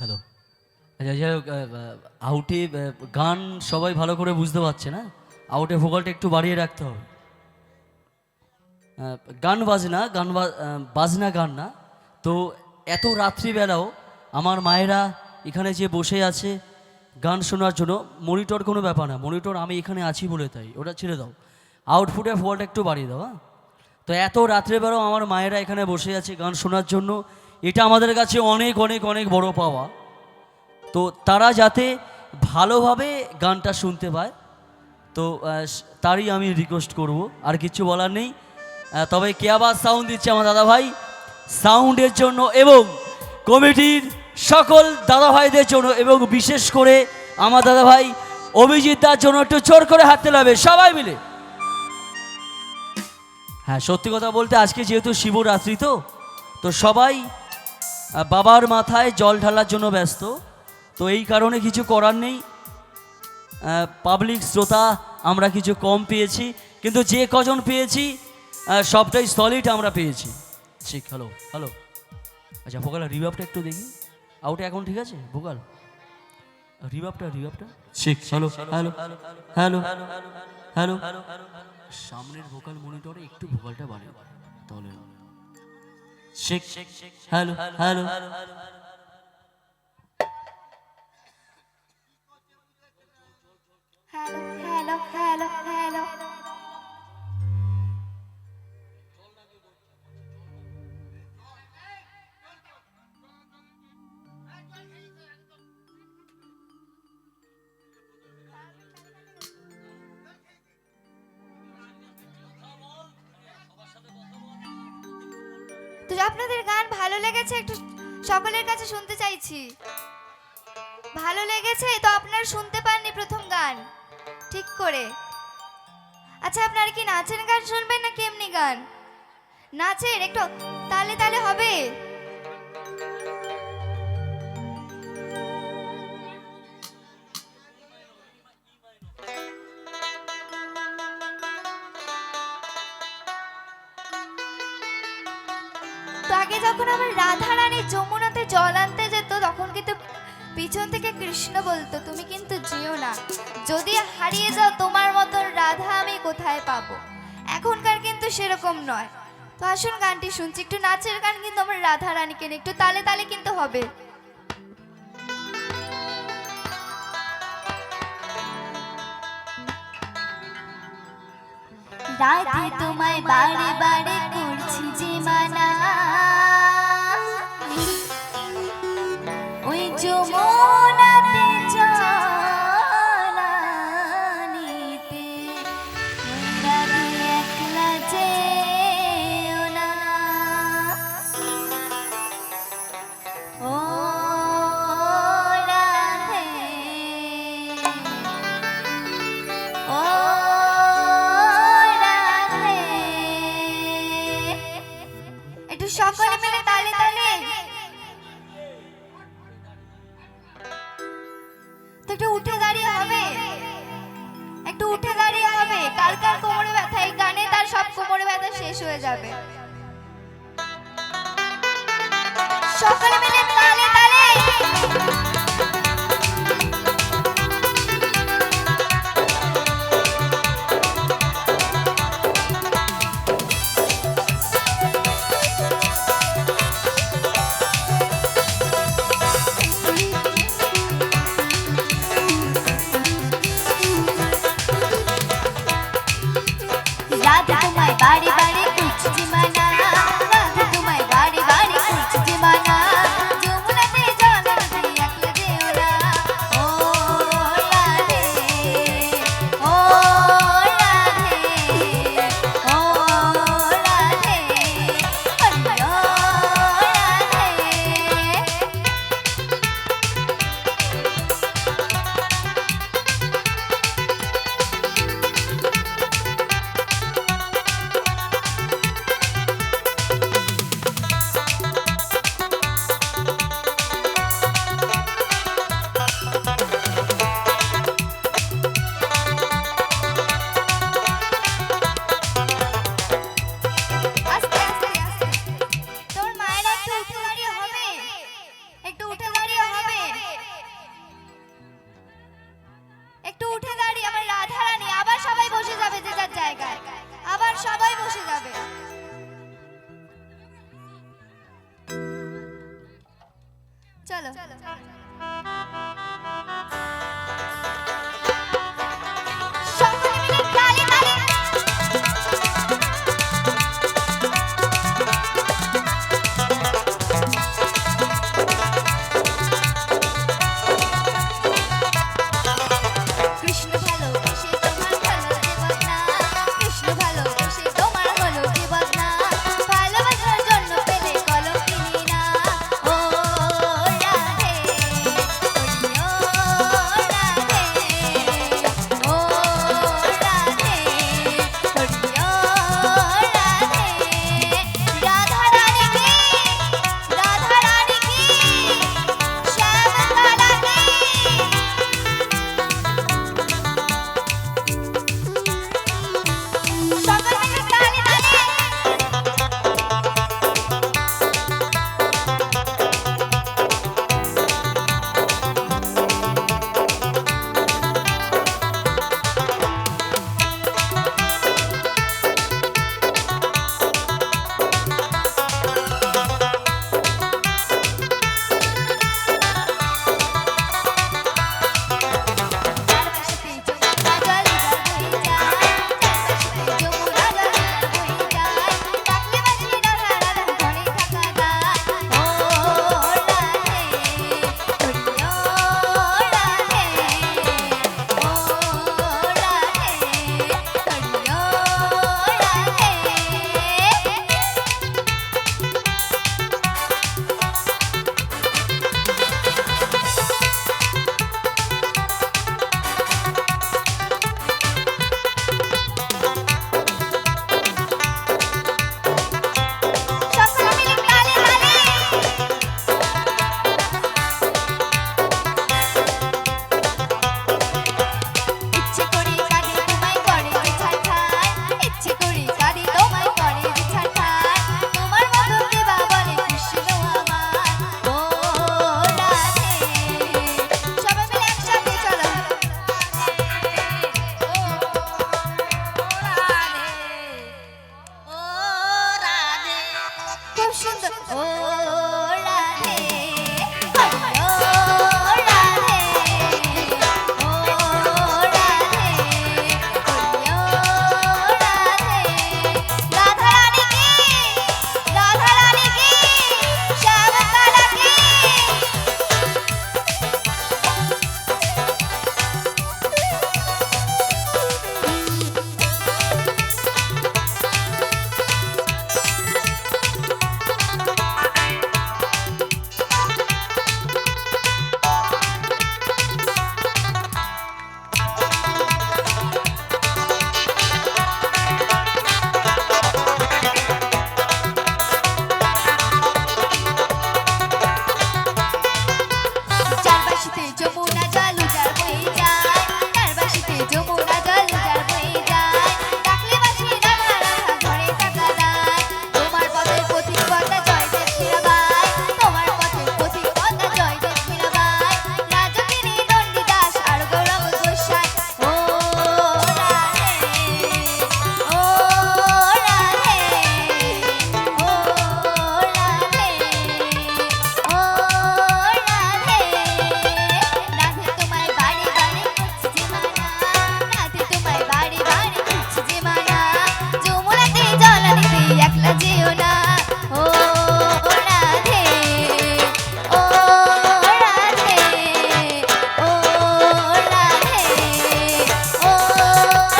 Hello. আচ্ছা যাই হোক, আউটে গান সবাই ভালো করে বুঝতে পারছে না, আউটে ভোকালটা একটু বাড়িয়ে রাখতে হবে। গান বাজনা বাজনা গান না তো। এত রাত্রিবেলাও আমার মায়েরা এখানে যে বসে আছে গান শোনার জন্য, মনিটর কোনো ব্যাপার না, মনিটর আমি এখানে আছি বলে তাই, ওটা ছেড়ে দাও, আউটপুটে ভোকালটা একটু বাড়িয়ে দাও। হ্যাঁ, তো এত রাত্রেবেলাও আমার মায়েরা এখানে বসে আছে গান শোনার জন্য, এটা আমাদের কাছে অনেক অনেক অনেক বড় পাওয়া। তো তারা যাতে ভালোভাবে গানটা শুনতে পায়, তো তারই আমি রিকোয়েস্ট করব, আর কিছু বলার নেই। তবে কে আবার সাউন্ড দিচ্ছে আমার দাদা ভাই, সাউন্ডের জন্য এবং কমিটির সকল দাদা ভাইদের জন্য এবং বিশেষ করে আমার দাদা ভাই অভিজিৎ দার জন্য একটু জোর করে হাততে লাগবে সবাই মিলে। হ্যাঁ, সত্যি কথা বলতে আজকে যেহেতু শিবরাত্রি, তো সবাই বাবার মাথায় জল ঢালার জন্য ব্যস্ত, তো এই কারণে কিছু করার নেই। পাবলিক শ্রোতা আমরা কিছু কম পেয়েছি, কিন্তু যে কজন পেয়েছি সবটাই সলিড আমরা পেয়েছি। ঠিক, হ্যালো হ্যালো। আচ্ছা ভোকাল রিভাবটা একটু দেখি, আউটে এখন ঠিক আছে ভোকাল রিভাবটা ঠিক। Hello hello hello hello. সামনের ভোকাল মনিটরে একটু ভোকালটা বাড়ে তাহলে ঠিক। Hello hello hello hello hello. তো আপনাদের গান ভালো লেগেছে, একটু সকলের কাছে শুনতে চাইছি। ভালো লেগেছে তো? আপনারা শুনতে পাননি প্রথম গান ঠিক করে? আচ্ছা, আপনারা কি নাচের গান শুনবেন না কেমনি গান? নাচের একটু তালে তালে হবে। তো আগে যখন আমার রাধা রানী যমুনাতে জল আনতে যেত, তখন কিন্তু পিছন থেকে কৃষ্ণ বলতো, তুমি কিন্তু যেও না, যদি হারিয়ে যাও তোমার মতন রাধা আমি কোথায় পাবো। এখনকার কিন্তু সেরকম নয়। তো আসুন গানটি শুনছি, একটু নাচের গান কিন্তু আমার রাধা রানীকে নিয়ে, একটু তালে তালে কিন্তু হবে। রাধে তোমায় বারে বারে করছি যে মানা, ওই যমুনাতে জল আনিতে রাধে একলা যেও না। ও রাধে, ও রাধে। একটু সকলে মিলে তালে তালে। তো একটু উঠে দাঁড়িয়ে হবে, একটু উঠে দাঁড়িয়ে হবে। কার কার কোমরে ব্যথা, এই গানে তার সব কোমরে ব্যথা শেষ হয়ে যাবে। সকলে মিলে তালে তালে। রাধা তোমায় বাড়ি বাড়ি করছি যে মানা, রাধা তোমায় বাড়ি বাড়ি করছি যে মানা, চলো সকলে মিলে তালি তালি। কৃষ্ণ ভালোবেসে তোমার হলো যে বদনা, কৃষ্ণ ভালোবেসে তোমার হলো যে বদনা, ভালোবাসার জন্য পেলে কলঙ্কিনী না। ও রাধে, ও রাধে, ও রাধে, ও রাধে। রাধা রানী কি, রাধা রানী কি, শ্যামলা কি। সকল মিলে তালি তালি। চারপাশেতে যমুনা জলে বয়ে যায়, চারপাশেতে যমুনা জলে বয়ে যায়, ডাকলে বাজে রাধা রাধা ঘরে থাকা গায়। ও রাধে, ও রাধে, ও সকলে মিলে তালি তালি। ইচ্ছে করে কাঁদে তোমায় করে যে ছাড়খার, ইচ্ছে করে কাঁদে তোমায় করে যে ছাড়খার, তোমার মতো দেবা বলে কৃষ্ণ আমার। ও রাধে, সবাই মিলে একসাথে চলো। খুব সুন্দর। ও